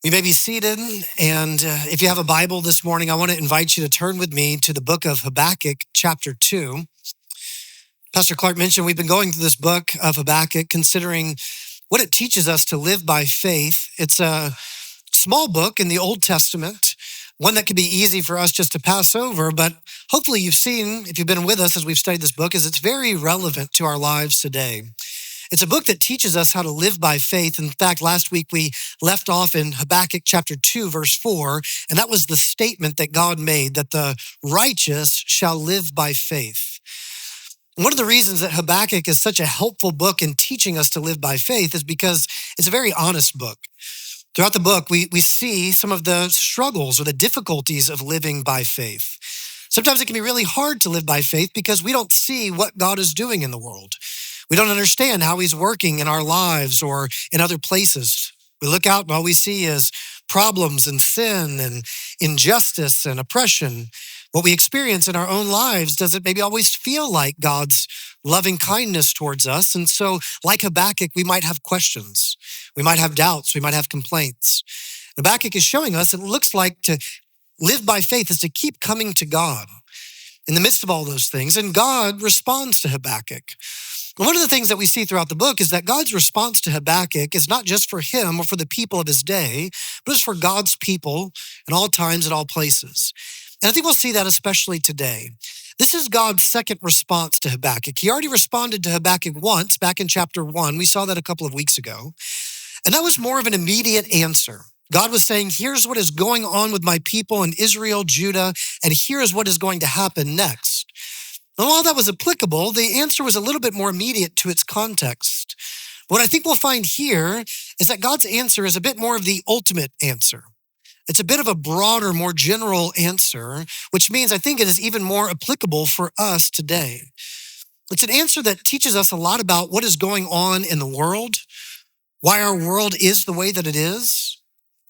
You may be seated, and if you have a Bible this morning, I want to invite you to turn with me to the book of Habakkuk, chapter 2. Pastor Clark mentioned we've been going through this book of Habakkuk, considering what it teaches us to live by faith. It's a small book in the Old Testament, one that can be easy for us just to pass over, but hopefully you've seen, if you've been with us as we've studied this book, is it's very relevant to our lives today. It's a book that teaches us how to live by faith. In fact, last week we left off in Habakkuk chapter 2, verse 4, and that was the statement that God made, that the righteous shall live by faith. One of the reasons that Habakkuk is such a helpful book in teaching us to live by faith is because it's a very honest book. Throughout the book, we see some of the struggles or the difficulties of living by faith. Sometimes it can be really hard to live by faith because we don't see what God is doing in the world. We don't understand how he's working in our lives or in other places. We look out and all we see is problems and sin and injustice and oppression. What we experience in our own lives doesn't maybe always feel like God's loving kindness towards us. And so, like Habakkuk, we might have questions. We might have doubts. We might have complaints. Habakkuk is showing us it looks like to live by faith is to keep coming to God in the midst of all those things. And God responds to Habakkuk. And one of the things that we see throughout the book is that God's response to Habakkuk is not just for him or for the people of his day, but it's for God's people at all times, at all places. And I think we'll see that especially today. This is God's second response to Habakkuk. He already responded to Habakkuk once back in chapter 1. We saw that a couple of weeks ago. And that was more of an immediate answer. God was saying, here's what is going on with my people in Israel, Judah, and here's what is going to happen next. And while that was applicable, the answer was a little bit more immediate to its context. What I think we'll find here is that God's answer is a bit more of the ultimate answer. It's a bit of a broader, more general answer, which means I think it is even more applicable for us today. It's an answer that teaches us a lot about what is going on in the world, why our world is the way that it is,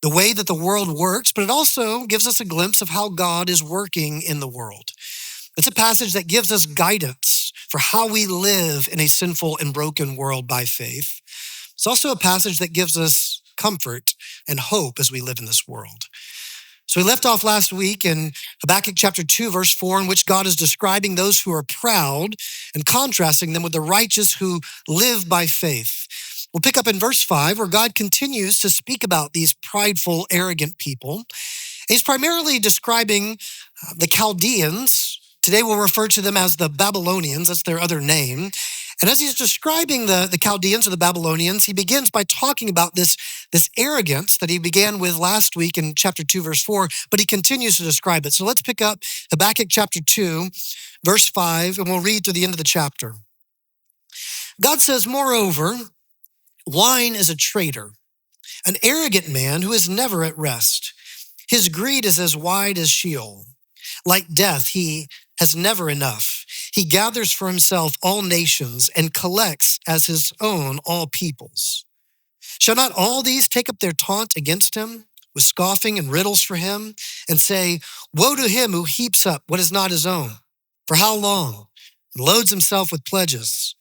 the way that the world works, but it also gives us a glimpse of how God is working in the world. It's a passage that gives us guidance for how we live in a sinful and broken world by faith. It's also a passage that gives us comfort and hope as we live in this world. So we left off last week in Habakkuk chapter 2, verse 4, in which God is describing those who are proud and contrasting them with the righteous who live by faith. We'll pick up in verse 5, where God continues to speak about these prideful, arrogant people. He's primarily describing the Chaldeans. Today we'll refer to them as the Babylonians. That's their other name. And as he's describing the Chaldeans or the Babylonians, he begins by talking about this arrogance that he began with last week in chapter 2, verse 4, but he continues to describe it. So let's pick up Habakkuk chapter 2, verse 5, and we'll read through the end of the chapter. God says, moreover, wine is a traitor, an arrogant man who is never at rest. His greed is as wide as Sheol. Like death, he has never enough. He gathers for himself all nations and collects as his own all peoples. Shall not all these take up their taunt against him, with scoffing and riddles for him, and say, woe to him who heaps up what is not his own? For how long? And loads himself with pledges.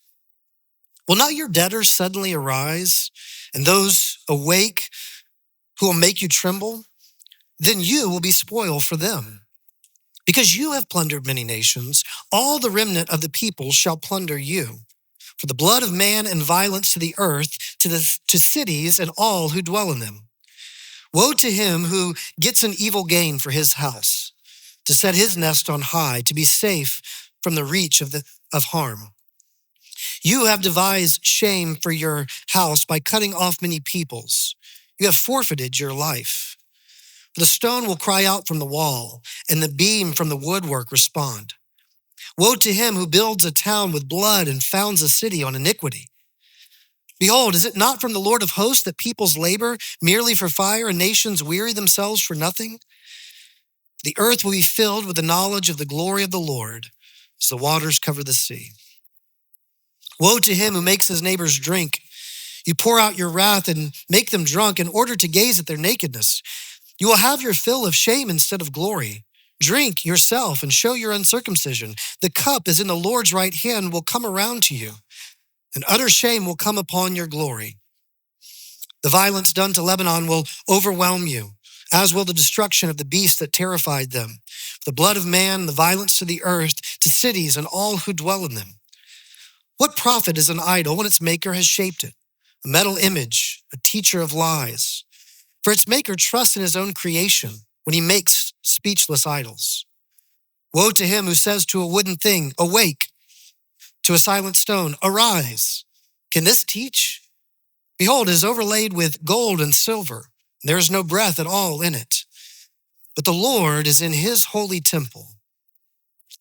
Will not your debtors suddenly arise, and those awake who will make you tremble? Then you will be spoil for them. Because you have plundered many nations, all the remnant of the people shall plunder you. For the blood of man and violence to the earth, to cities and all who dwell in them. Woe to him who gets an evil gain for his house, to set his nest on high, to be safe from the reach of harm. You have devised shame for your house by cutting off many peoples. You have forfeited your life. The stone will cry out from the wall, and the beam from the woodwork respond. Woe to him who builds a town with blood and founds a city on iniquity. Behold, is it not from the Lord of hosts that peoples labor merely for fire and nations weary themselves for nothing? The earth will be filled with the knowledge of the glory of the Lord as the waters cover the sea. Woe to him who makes his neighbors drink. You pour out your wrath and make them drunk in order to gaze at their nakedness. You will have your fill of shame instead of glory. Drink yourself and show your uncircumcision. The cup is in the Lord's right hand will come around to you, and utter shame will come upon your glory. The violence done to Lebanon will overwhelm you, as will the destruction of the beast that terrified them. The blood of man, the violence to the earth, to cities and all who dwell in them. What profit is an idol when its maker has shaped it? A metal image, a teacher of lies. For its maker trusts in his own creation when he makes speechless idols. Woe to him who says to a wooden thing, awake, to a silent stone, arise. Can this teach? Behold, it is overlaid with gold and silver. There is no breath at all in it. But the Lord is in his holy temple.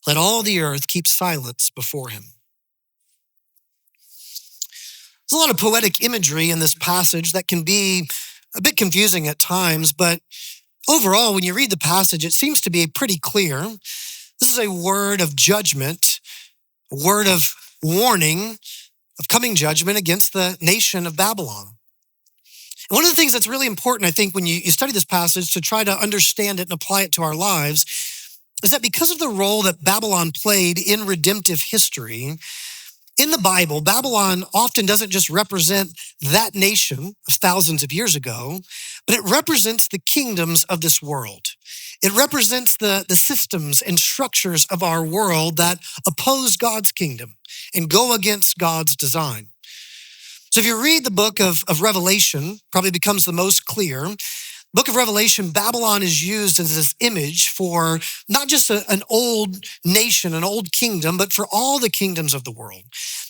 Let all the earth keep silence before him. There's a lot of poetic imagery in this passage that can be a bit confusing at times, but overall, when you read the passage, it seems to be pretty clear. This is a word of judgment, a word of warning of coming judgment against the nation of Babylon. And one of the things that's really important, I think, when you study this passage to try to understand it and apply it to our lives, is that because of the role that Babylon played in redemptive history, in the Bible, Babylon often doesn't just represent that nation of thousands of years ago, but it represents the kingdoms of this world. It represents the systems and structures of our world that oppose God's kingdom and go against God's design. So if you read the book of Revelation, probably becomes the most clear. Book of Revelation, Babylon is used as this image for not just an old nation, an old kingdom, but for all the kingdoms of the world.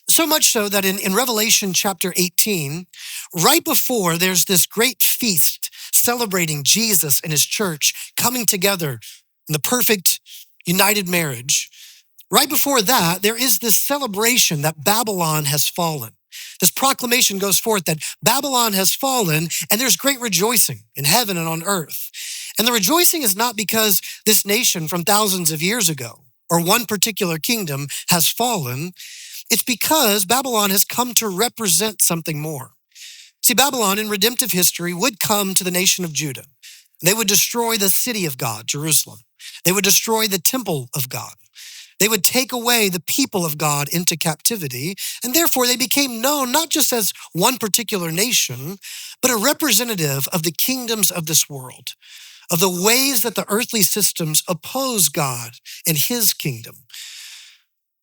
So much so that in Revelation chapter 18, right before there's this great feast celebrating Jesus and his church coming together in the perfect united marriage, right before that, there is this celebration that Babylon has fallen. This proclamation goes forth that Babylon has fallen, and there's great rejoicing in heaven and on earth. And the rejoicing is not because this nation from thousands of years ago or one particular kingdom has fallen. It's because Babylon has come to represent something more. See, Babylon in redemptive history would come to the nation of Judah. They would destroy the city of God, Jerusalem. They would destroy the temple of God. They would take away the people of God into captivity, and therefore they became known not just as one particular nation, but a representative of the kingdoms of this world, of the ways that the earthly systems oppose God and his kingdom.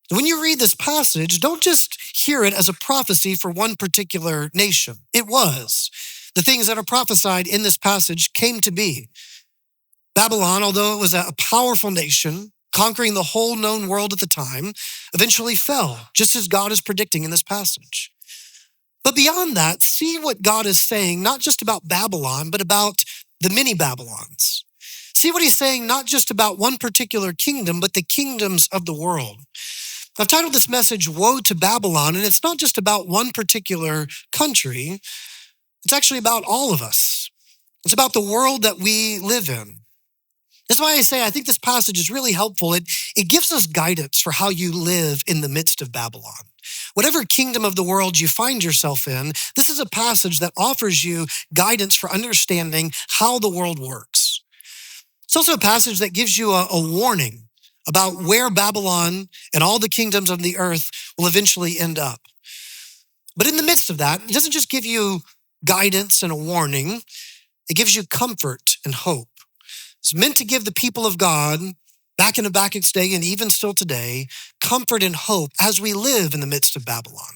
When you read this passage, don't just hear it as a prophecy for one particular nation. It was. The things that are prophesied in this passage came to be. Babylon, although it was a powerful nation, conquering the whole known world at the time, eventually fell, just as God is predicting in this passage. But beyond that, see what God is saying, not just about Babylon, but about the many Babylons. See what he's saying, not just about one particular kingdom, but the kingdoms of the world. I've titled this message, Woe to Babylon, and it's not just about one particular country. It's actually about all of us. It's about the world that we live in. That's why I say I think this passage is really helpful. It gives us guidance for how you live in the midst of Babylon. Whatever kingdom of the world you find yourself in, this is a passage that offers you guidance for understanding how the world works. It's also a passage that gives you a warning about where Babylon and all the kingdoms of the earth will eventually end up. But in the midst of that, it doesn't just give you guidance and a warning, it gives you comfort and hope. It's meant to give the people of God, back in Habakkuk's day and even still today, comfort and hope as we live in the midst of Babylon,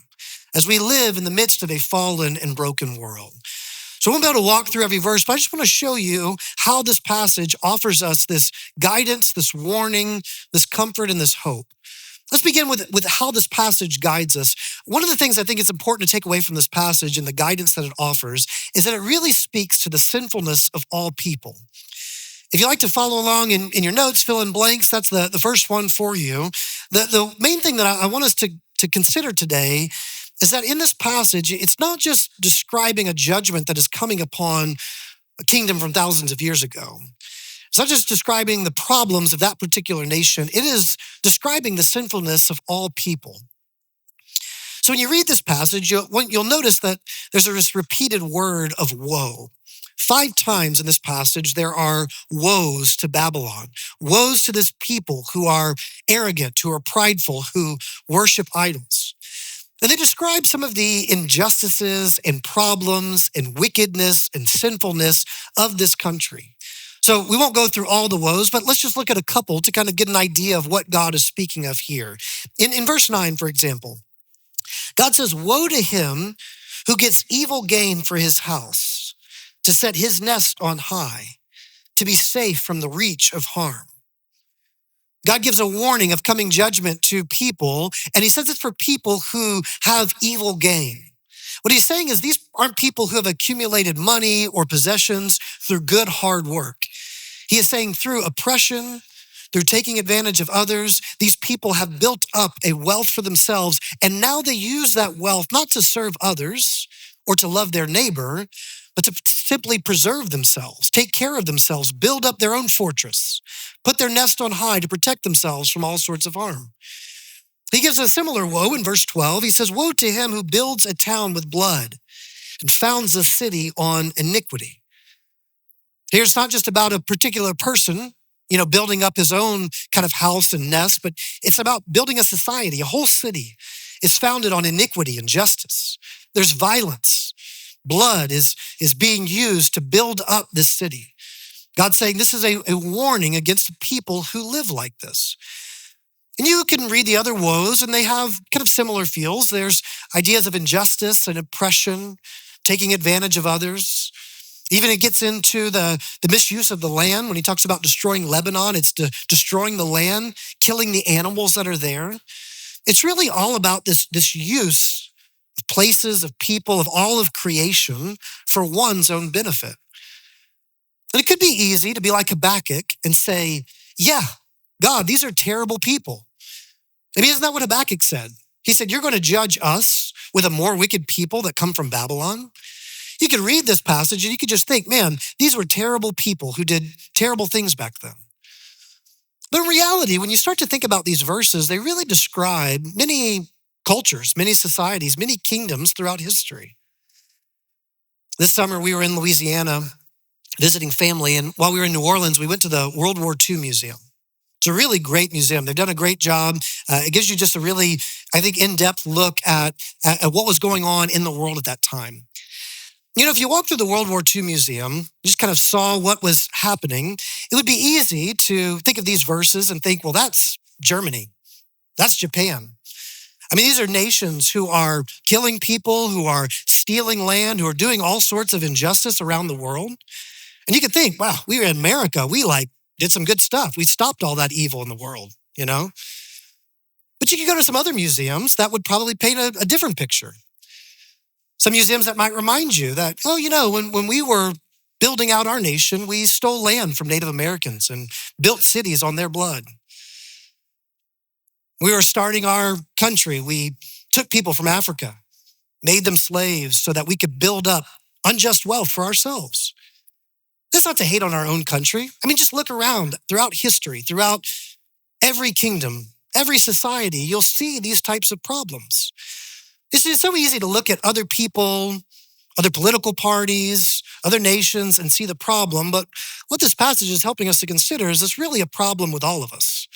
as we live in the midst of a fallen and broken world. So I won't be able to walk through every verse, but I just want to show you how this passage offers us this guidance, this warning, this comfort, and this hope. Let's begin with how this passage guides us. One of the things I think is important to take away from this passage and the guidance that it offers is that it really speaks to the sinfulness of all people. If you like to follow along in your notes, fill in blanks, that's the first one for you. The main thing that I want us to consider today is that in this passage, it's not just describing a judgment that is coming upon a kingdom from thousands of years ago. It's not just describing the problems of that particular nation. It is describing the sinfulness of all people. So when you read this passage, you'll notice that there's this repeated word of woe. 5 times in this passage, there are woes to Babylon, woes to this people who are arrogant, who are prideful, who worship idols. And they describe some of the injustices and problems and wickedness and sinfulness of this country. So we won't go through all the woes, but let's just look at a couple to kind of get an idea of what God is speaking of here. In verse 9, for example, God says, "Woe to him who gets evil gain for his house, to set his nest on high, to be safe from the reach of harm." God gives a warning of coming judgment to people, and he says it's for people who have evil gain. What he's saying is these aren't people who have accumulated money or possessions through good, hard work. He is saying through oppression, through taking advantage of others, these people have built up a wealth for themselves, and now they use that wealth not to serve others or to love their neighbor, but to simply preserve themselves, take care of themselves, build up their own fortress, put their nest on high to protect themselves from all sorts of harm. He gives a similar woe in verse 12. He says, "Woe to him who builds a town with blood and founds a city on iniquity." Here it's not just about a particular person, building up his own kind of house and nest, but it's about building a society. A whole city is founded on iniquity and justice. There's violence. Blood is being used to build up this city. God's saying this is a warning against people who live like this. And you can read the other woes, and they have kind of similar feels. There's ideas of injustice and oppression, taking advantage of others. Even it gets into the misuse of the land. When he talks about destroying Lebanon, it's destroying the land, killing the animals that are there. It's really all about this use of places, of people, of all of creation for one's own benefit. And it could be easy to be like Habakkuk and say, yeah, God, these are terrible people. I mean, isn't that what Habakkuk said? He said, you're going to judge us with a more wicked people that come from Babylon? You could read this passage and you could just think, man, these were terrible people who did terrible things back then. But in reality, when you start to think about these verses, they really describe many cultures, many societies, many kingdoms throughout history. This summer, we were in Louisiana visiting family, and while we were in New Orleans, we went to the World War II Museum. It's a really great museum. They've done a great job. It gives you just a really, I think, in-depth look at what was going on in the world at that time. If you walk through the World War II Museum, you just kind of saw what was happening, it would be easy to think of these verses and think, well, that's Germany. That's Japan. I mean, these are nations who are killing people, who are stealing land, who are doing all sorts of injustice around the world. And you could think, wow, we were in America. We did some good stuff. We stopped all that evil in the world, But you could go to some other museums that would probably paint a different picture. Some museums that might remind you that, when we were building out our nation, we stole land from Native Americans and built cities on their blood. We were starting our country. We took people from Africa, made them slaves so that we could build up unjust wealth for ourselves. That's not to hate on our own country. I mean, just look around throughout history, throughout every kingdom, every society, you'll see these types of problems. It's just so easy to look at other people, other political parties, other nations, and see the problem. But what this passage is helping us to consider is it's really a problem with all of us.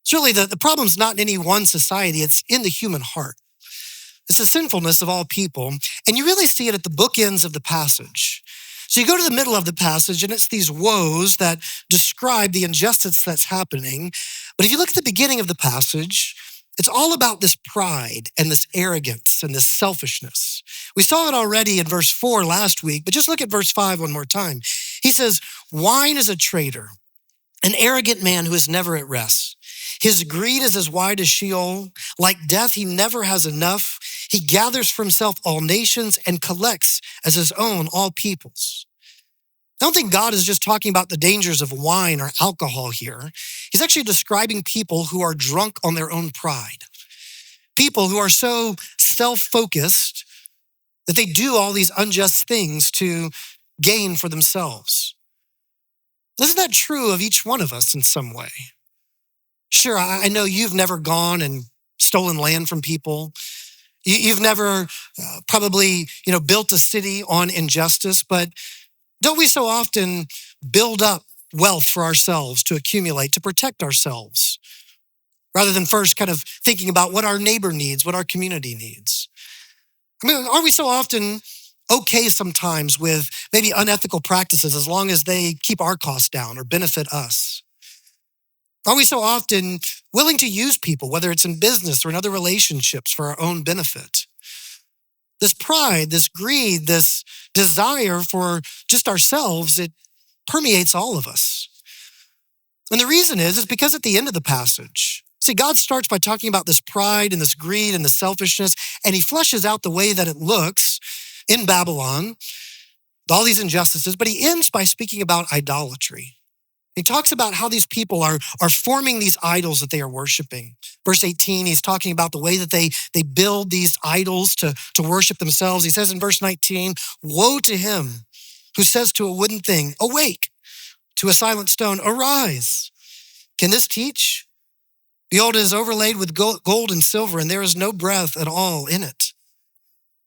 It's really the problem's not in any one society, it's in the human heart. It's the sinfulness of all people. And you really see it at the bookends of the passage. So you go to the middle of the passage and it's these woes that describe the injustice that's happening. But if you look at the beginning of the passage, it's all about this pride and this arrogance and this selfishness. We saw it already in verse 4 last week, but just look at verse 5 one more time. He says, wine is a traitor, an arrogant man who is never at rest. His greed is as wide as Sheol. Like death, he never has enough. He gathers for himself all nations and collects as his own all peoples. I don't think God is just talking about the dangers of wine or alcohol here. He's actually describing people who are drunk on their own pride. People who are so self-focused that they do all these unjust things to gain for themselves. Isn't that true of each one of us in some way? Sure, I know you've never gone and stolen land from people. You've never probably, built a city on injustice, but don't we so often build up wealth for ourselves to accumulate, to protect ourselves? rather than first kind of thinking about what our neighbor needs, what our community needs. I mean, aren't we so often okay sometimes with maybe unethical practices as long as they keep our costs down or benefit us? Are we so often willing to use people, whether it's in business or in other relationships, for our own benefit? This pride, this greed, this desire for just ourselves, it permeates all of us. And the reason is because at the end of the passage, see, God starts by talking about this pride and this greed and the selfishness, and he fleshes out the way that it looks in Babylon, all these injustices, but he ends by speaking about idolatry. He talks about how these people are forming these idols that they are worshiping. Verse 18, he's talking about the way that they build these idols to worship themselves. He says in verse 19, woe to him who says to a wooden thing, awake, to a silent stone, arise. Can this teach? Behold, it is overlaid with gold and silver, and there is no breath at all in it.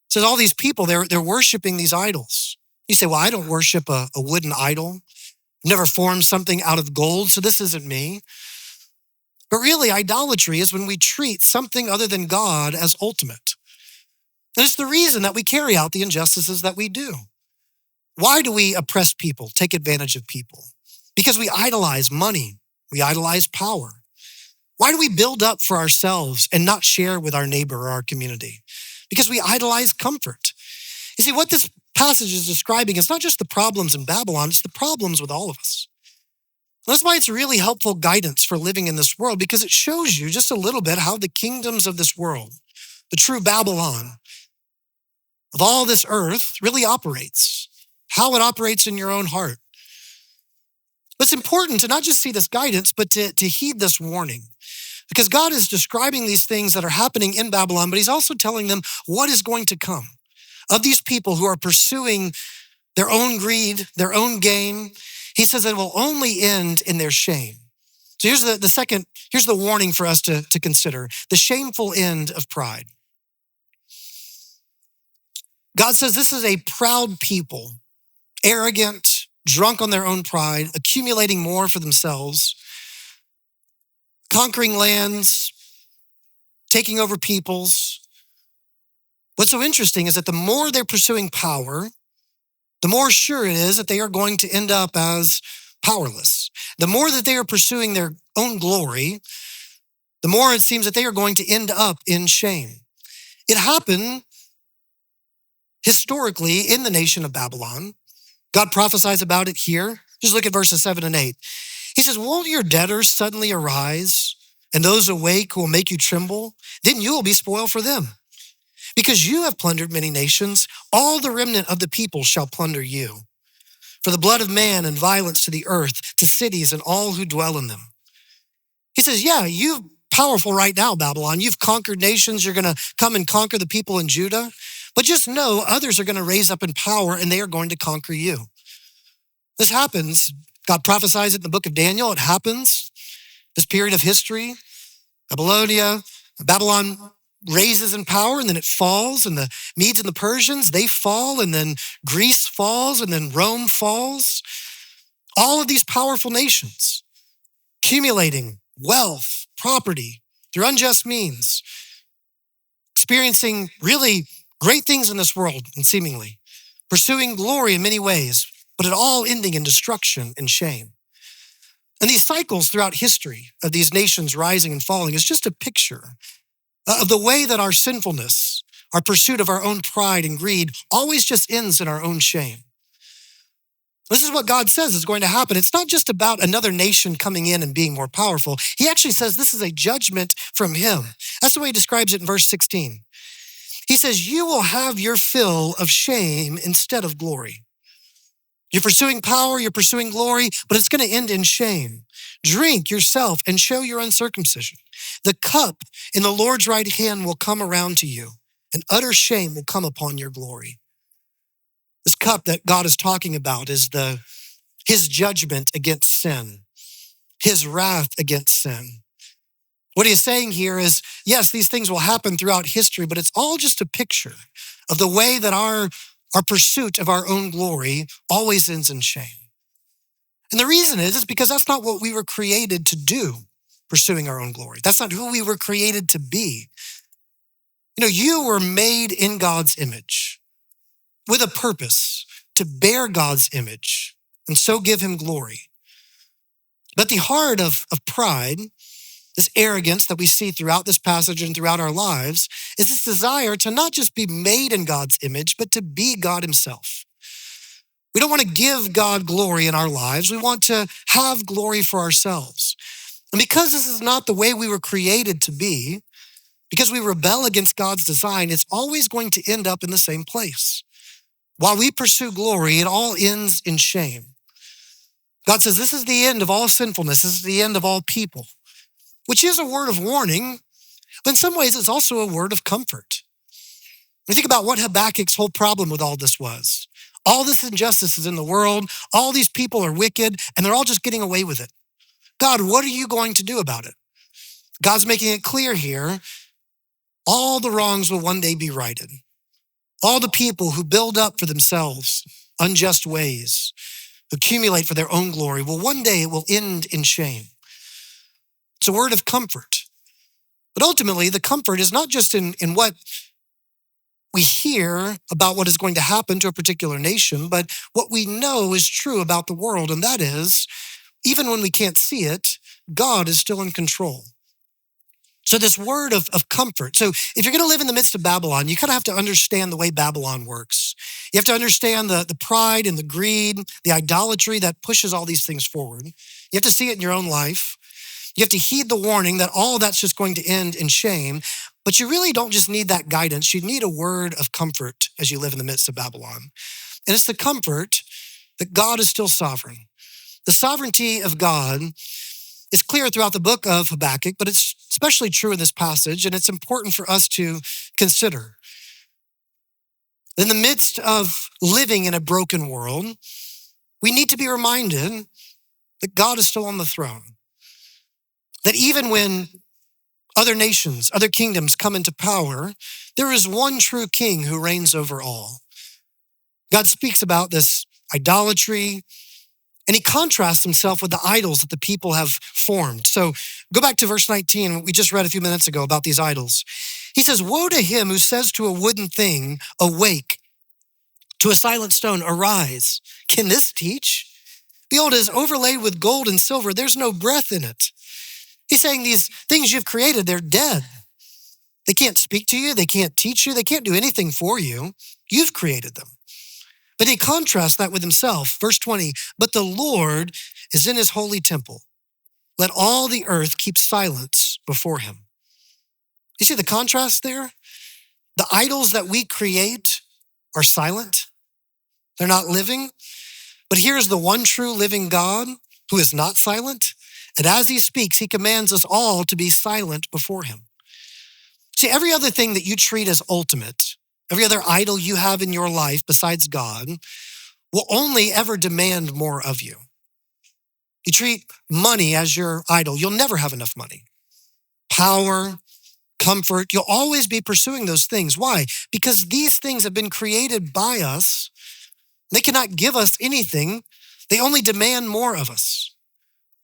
So all these people, they're worshiping these idols. You say, well, I don't worship a wooden idol. I've never formed something out of gold, so this isn't me. But really, idolatry is when we treat something other than God as ultimate. And it's the reason that we carry out the injustices that we do. Why do we oppress people, take advantage of people? Because we idolize money. We idolize power. Why do we build up for ourselves and not share with our neighbor or our community? Because we idolize comfort. You see, what this passage is describing is not just the problems in Babylon, it's the problems with all of us. That's why it's really helpful guidance for living in this world, because it shows you just a little bit how the kingdoms of this world, the true Babylon of all this earth, really operates, how it operates in your own heart. But it's important to not just see this guidance, but to heed this warning. Because God is describing these things that are happening in Babylon, but he's also telling them what is going to come of these people who are pursuing their own greed, their own gain. He says it will only end in their shame. So here's here's the warning for us to consider, the shameful end of pride. God says this is a proud people, arrogant, drunk on their own pride, accumulating more for themselves, conquering lands, taking over peoples. What's so interesting is that the more they're pursuing power, the more sure it is that they are going to end up as powerless. The more that they are pursuing their own glory, the more it seems that they are going to end up in shame. It happened historically in the nation of Babylon. God prophesies about it here. Just look at verses 7 and 8. He says, won't your debtors suddenly arise, and those awake who will make you tremble? Then you will be spoiled for them. Because you have plundered many nations, all the remnant of the people shall plunder you. For the blood of man and violence to the earth, to cities and all who dwell in them. He says, yeah, you're powerful right now, Babylon. You've conquered nations. You're going to come and conquer the people in Judah. But just know others are going to raise up in power and they are going to conquer you. This happens. God prophesies it in the book of Daniel. It happens. This period of history, Babylon raises in power and then it falls, and the Medes and the Persians, they fall, and then Greece falls, and then Rome falls. All of these powerful nations accumulating wealth, property through unjust means, experiencing really great things in this world and seemingly pursuing glory in many ways, but it all ending in destruction and shame. And these cycles throughout history of these nations rising and falling is just a picture of the way that our sinfulness, our pursuit of our own pride and greed always just ends in our own shame. This is what God says is going to happen. It's not just about another nation coming in and being more powerful. He actually says this is a judgment from him. That's the way he describes it in verse 16. He says, you will have your fill of shame instead of glory. You're pursuing power, you're pursuing glory, but it's going to end in shame. Drink yourself and show your uncircumcision. The cup in the Lord's right hand will come around to you, and utter shame will come upon your glory. This cup that God is talking about is his judgment against sin, his wrath against sin. What he's saying here is, yes, these things will happen throughout history, but it's all just a picture of the way that our pursuit of our own glory always ends in shame. And the reason is because that's not what we were created to do. pursuing our own glory. That's not who we were created to be. You were made in God's image with a purpose to bear God's image and so give him glory. But the heart of pride, this arrogance that we see throughout this passage and throughout our lives, is this desire to not just be made in God's image, but to be God himself. We don't want to give God glory in our lives. We want to have glory for ourselves. And because this is not the way we were created to be, because we rebel against God's design, it's always going to end up in the same place. While we pursue glory, it all ends in shame. God says this is the end of all sinfulness. This is the end of all people, which is a word of warning, but in some ways it's also a word of comfort. When you think about what Habakkuk's whole problem with all this was. All this injustice is in the world. All these people are wicked, and they're all just getting away with it. God, what are you going to do about it? God's making it clear here, all the wrongs will one day be righted. All the people who build up for themselves unjust ways, accumulate for their own glory, well, one day it will end in shame. It's a word of comfort. But ultimately, the comfort is not just in what we hear about what is going to happen to a particular nation, but what we know is true about the world, and that is, even when we can't see it, God is still in control. So this word of comfort. So if you're going to live in the midst of Babylon, you kind of have to understand the way Babylon works. You have to understand the pride and the greed, the idolatry that pushes all these things forward. You have to see it in your own life. You have to heed the warning that all of that's just going to end in shame. But you really don't just need that guidance. You need a word of comfort as you live in the midst of Babylon. And it's the comfort that God is still sovereign. The sovereignty of God is clear throughout the book of Habakkuk, but it's especially true in this passage, and it's important for us to consider. In the midst of living in a broken world, we need to be reminded that God is still on the throne. That even when other nations, other kingdoms come into power, there is one true king who reigns over all. God speaks about this idolatry, and he contrasts himself with the idols that the people have formed. So go back to verse 19. We just read a few minutes ago about these idols. He says, woe to him who says to a wooden thing, awake, to a silent stone, arise. Can this teach? Behold, it is overlaid with gold and silver. There's no breath in it. He's saying these things you've created, they're dead. They can't speak to you. They can't teach you. They can't do anything for you. You've created them. But he contrasts that with himself. Verse 20, but the Lord is in his holy temple. Let all the earth keep silence before him. You see the contrast there? The idols that we create are silent. They're not living. But here's the one true living God who is not silent. And as he speaks, he commands us all to be silent before him. See, every other thing that you treat as ultimate, every other idol you have in your life besides God will only ever demand more of you. You treat money as your idol, you'll never have enough money. Power, comfort, you'll always be pursuing those things. Why? Because these things have been created by us. They cannot give us anything. They only demand more of us.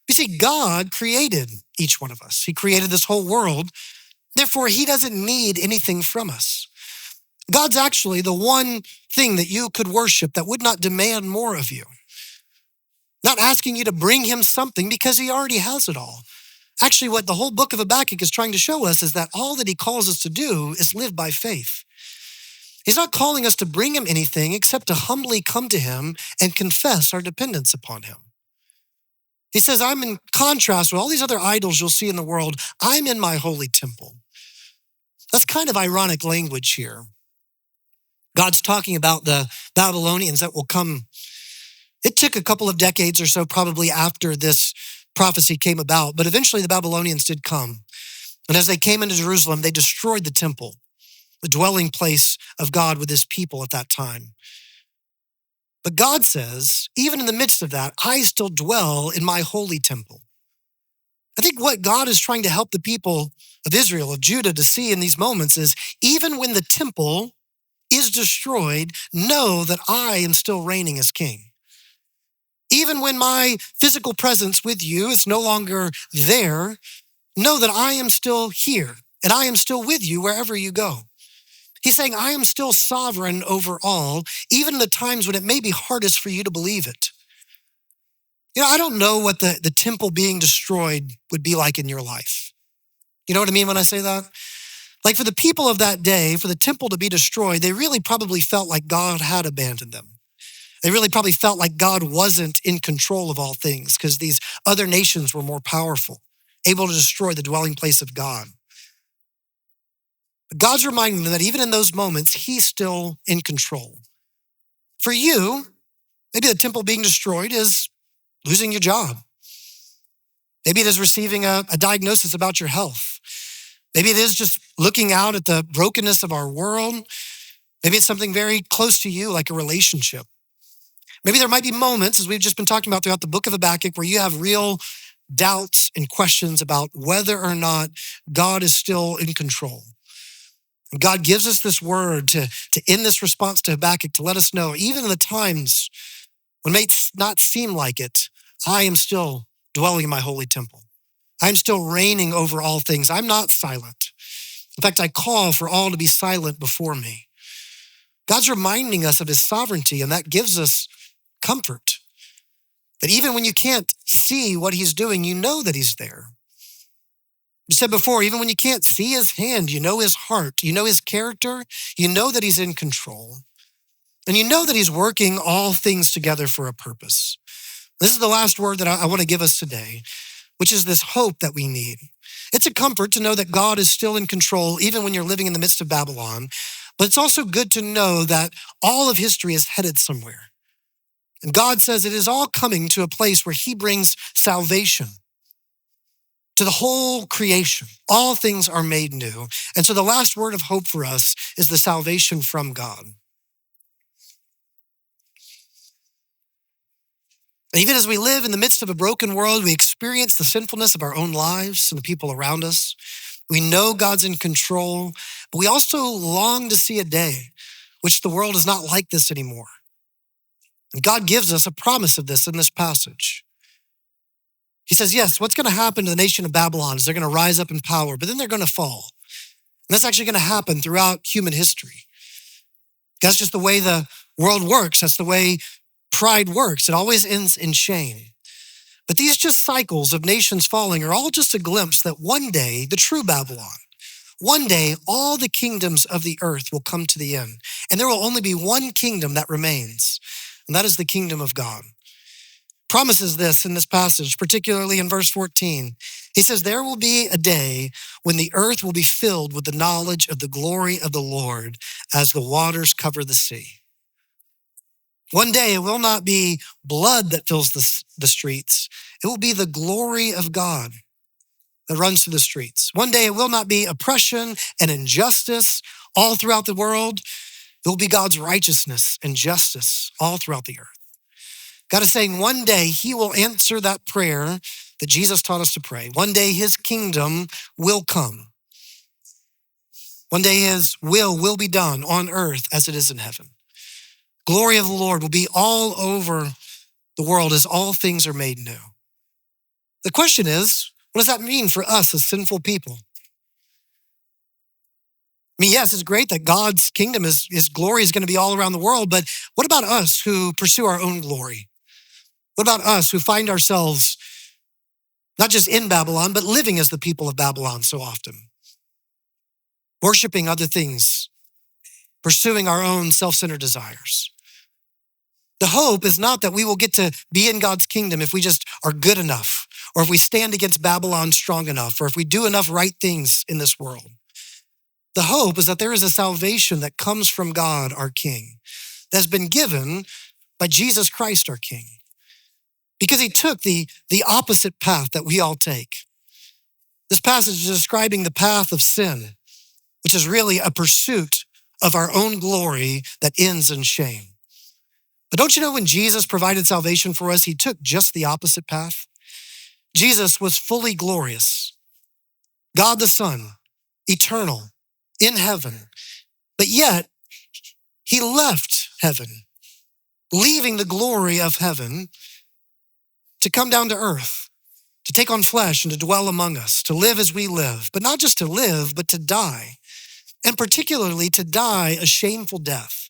You see, God created each one of us. He created this whole world. Therefore, he doesn't need anything from us. God's actually the one thing that you could worship that would not demand more of you. Not asking you to bring him something because he already has it all. Actually, what the whole book of Habakkuk is trying to show us is that all that he calls us to do is live by faith. He's not calling us to bring him anything except to humbly come to him and confess our dependence upon him. He says, I'm in contrast with all these other idols you'll see in the world. I'm in my holy temple. That's kind of ironic language here. God's talking about the Babylonians that will come. It took a couple of decades or so probably after this prophecy came about, but eventually the Babylonians did come. And as they came into Jerusalem, they destroyed the temple, the dwelling place of God with his people at that time. But God says, even in the midst of that, I still dwell in my holy temple. I think what God is trying to help the people of Israel, of Judah, to see in these moments is even when the temple is destroyed, know that I am still reigning as king. Even when my physical presence with you is no longer there, know that I am still here and I am still with you wherever you go. He's saying, I am still sovereign over all, even in the times when it may be hardest for you to believe it. I don't know what the temple being destroyed would be like in your life. You know what I mean when I say that? Like for the people of that day, for the temple to be destroyed, they really probably felt like God had abandoned them. They really probably felt like God wasn't in control of all things because these other nations were more powerful, able to destroy the dwelling place of God. But God's reminding them that even in those moments, he's still in control. For you, maybe the temple being destroyed is losing your job. Maybe it is receiving a diagnosis about your health. Maybe it is just looking out at the brokenness of our world. Maybe it's something very close to you, like a relationship. Maybe there might be moments, as we've just been talking about throughout the book of Habakkuk, where you have real doubts and questions about whether or not God is still in control. And God gives us this word to end this response to Habakkuk, to let us know, even in the times when it may not seem like it, I am still dwelling in my holy temple. I'm still reigning over all things. I'm not silent. In fact, I call for all to be silent before me. God's reminding us of his sovereignty, and that gives us comfort. That even when you can't see what he's doing, you know that he's there. I said before, even when you can't see his hand, you know his heart, you know his character, you know that he's in control. And you know that he's working all things together for a purpose. This is the last word that I want to give us today, which is this hope that we need. It's a comfort to know that God is still in control, even when you're living in the midst of Babylon. But it's also good to know that all of history is headed somewhere. And God says it is all coming to a place where he brings salvation to the whole creation. All things are made new. And so the last word of hope for us is the salvation from God. Even as we live in the midst of a broken world, we experience the sinfulness of our own lives and the people around us. We know God's in control, but we also long to see a day which the world is not like this anymore. And God gives us a promise of this in this passage. He says, yes, what's going to happen to the nation of Babylon is they're going to rise up in power, but then they're going to fall. And that's actually going to happen throughout human history. That's just the way the world works. That's the way pride works. It always ends in shame. But these just cycles of nations falling are all just a glimpse that one day, the true Babylon, one day, all the kingdoms of the earth will come to the end. And there will only be one kingdom that remains, and that is the kingdom of God. Promises this in this passage, particularly in verse 14. He says, there will be a day when the earth will be filled with the knowledge of the glory of the Lord as the waters cover the sea. One day it will not be blood that fills the streets. It will be the glory of God that runs through the streets. One day it will not be oppression and injustice all throughout the world. It will be God's righteousness and justice all throughout the earth. God is saying one day he will answer that prayer that Jesus taught us to pray. One day his kingdom will come. One day his will be done on earth as it is in heaven. Glory of the Lord will be all over the world as all things are made new. The question is, what does that mean for us as sinful people? I mean, yes, it's great that God's kingdom, his glory is going to be all around the world, but what about us who pursue our own glory? What about us who find ourselves not just in Babylon, but living as the people of Babylon so often? Worshiping other things, pursuing our own self-centered desires. The hope is not that we will get to be in God's kingdom if we just are good enough, or if we stand against Babylon strong enough, or if we do enough right things in this world. The hope is that there is a salvation that comes from God, our King, that has been given by Jesus Christ, our King. Because he took the opposite path that we all take. This passage is describing the path of sin, which is really a pursuit of our own glory that ends in shame. But don't you know when Jesus provided salvation for us, he took just the opposite path? Jesus was fully glorious. God the Son, eternal, in heaven. But yet, he left heaven, leaving the glory of heaven to come down to earth, to take on flesh and to dwell among us, to live as we live, but not just to live, but to die, and particularly to die a shameful death.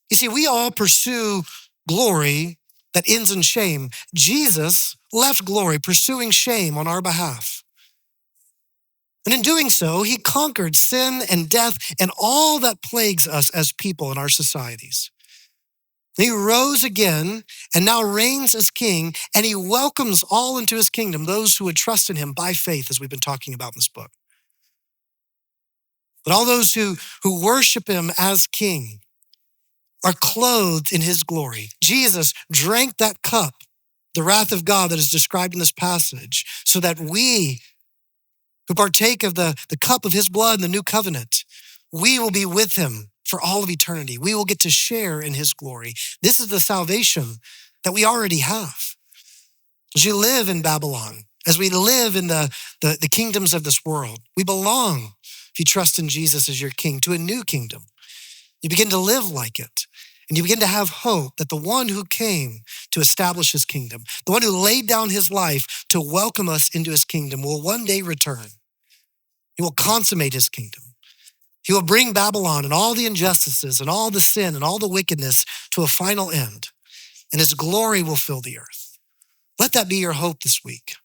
You see, we all pursue glory that ends in shame. Jesus left glory pursuing shame on our behalf. And in doing so, he conquered sin and death and all that plagues us as people in our societies. He rose again and now reigns as king, and he welcomes all into his kingdom, those who would trust in him by faith, as we've been talking about in this book. But all those who worship him as king are clothed in his glory. Jesus drank that cup, the wrath of God that is described in this passage, so that we who partake of the cup of his blood in the new covenant, we will be with him for all of eternity. We will get to share in his glory. This is the salvation that we already have. As you live in Babylon, as we live in the kingdoms of this world, we belong, if you trust in Jesus as your king, to a new kingdom. You begin to live like it. And you begin to have hope that the one who came to establish his kingdom, the one who laid down his life to welcome us into his kingdom, will one day return. He will consummate his kingdom. He will bring Babylon and all the injustices and all the sin and all the wickedness to a final end. And his glory will fill the earth. Let that be your hope this week.